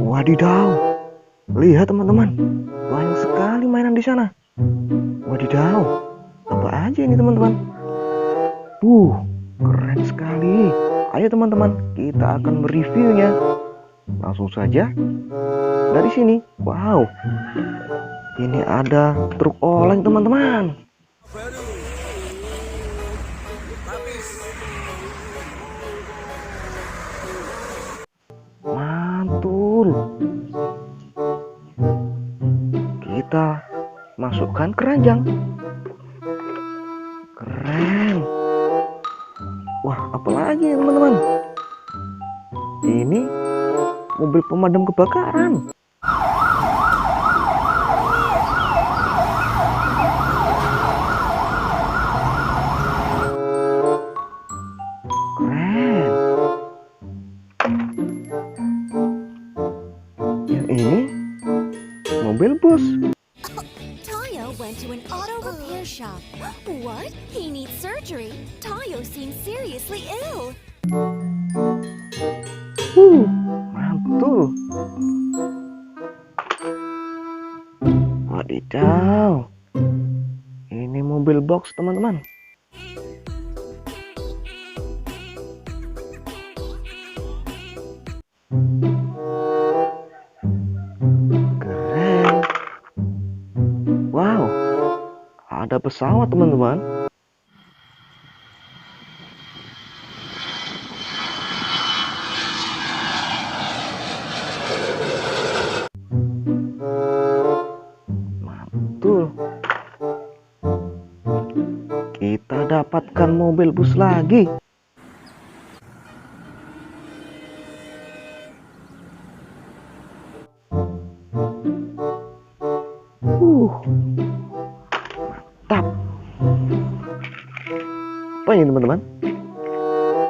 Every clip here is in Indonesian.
Wadidaw, lihat teman-teman, banyak sekali mainan di sana. Wadidaw, apa aja ini teman-teman? Keren sekali. Ayo teman-teman, kita akan mereviewnya. Langsung saja dari sini. Wow, ini ada truk oleng teman-teman. Mantul. Kita masukkan keranjang. Keren. Wah, apalagi ya teman-teman? Ini mobil pemadam kebakaran. Keren. Yang ini mobil bus. Tayo went to an auto repair shop. What? He needs surgery? Tayo seems seriously ill. Mantul. Wadidaw. Ini mobil box teman-teman. Keren. Wow. Ada pesawat teman-teman. Mantul. Kita dapatkan mobil bus lagi. Mantap. Apa ini teman-teman?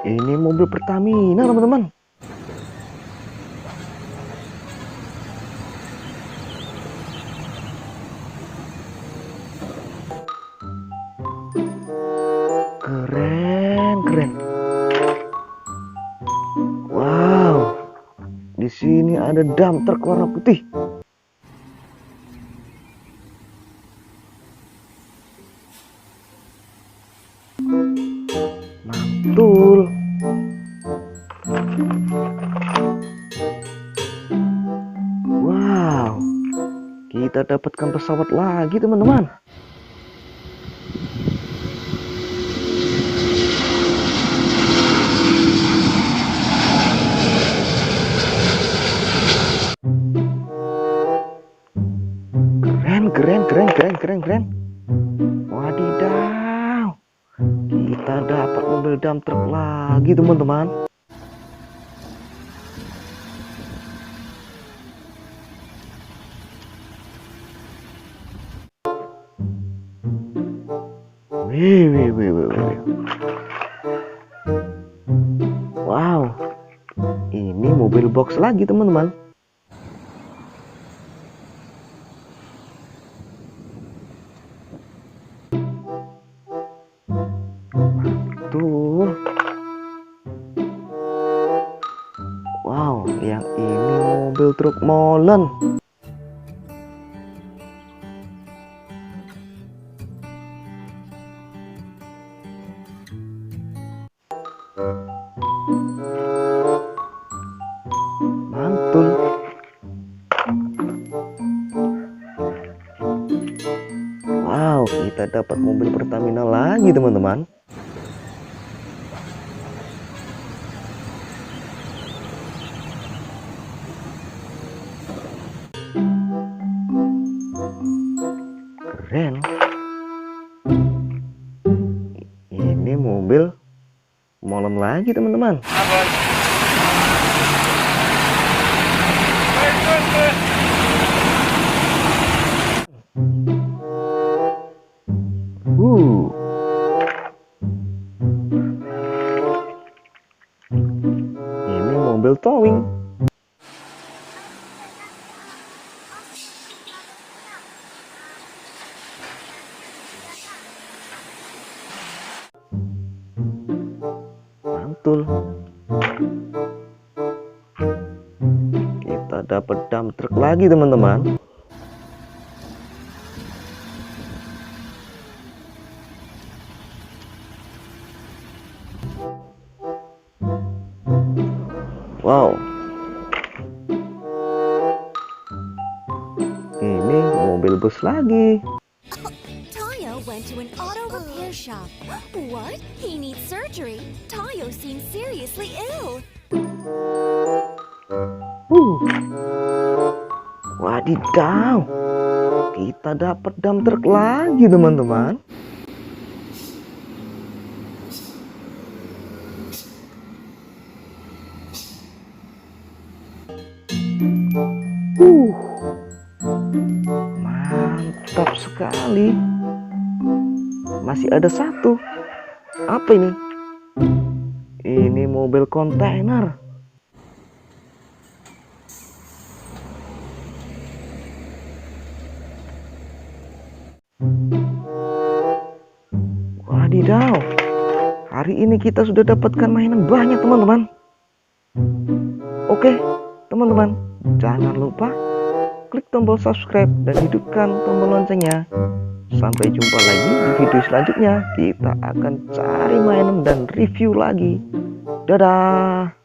Ini mobil Pertamina teman-teman. Keren. Wow. Di sini ada dump truck warna putih. Mantul. Wow. Kita dapatkan pesawat lagi teman-teman. Keren. Wadidaw. Kita dapat mobil dump truck lagi teman-teman. Wih. Wow. Ini mobil box lagi teman-teman. Mantul. Wow, yang ini mobil truk molen. Mantul. Wow, kita dapat mobil Pertamina lagi teman-teman. Keren. Ini mobil molen lagi teman-teman. Ini mobil towing. Mantul. dapat dump truck lagi teman-teman. Wow, ini mobil bus lagi. Tayo went to an auto repair shop. What? He needs surgery? Tayo seems seriously ill. Wadidaw, kita dapat dump truck lagi teman-teman. Mantap sekali. Masih ada satu. Apa ini? Ini mobil kontainer. Wadidaw, hari ini kita sudah dapatkan mainan banyak teman-teman. Oke teman-teman, jangan lupa klik tombol subscribe dan hidupkan tombol loncengnya. Sampai jumpa lagi di video selanjutnya. Kita akan cari mainan dan review lagi. Dadah.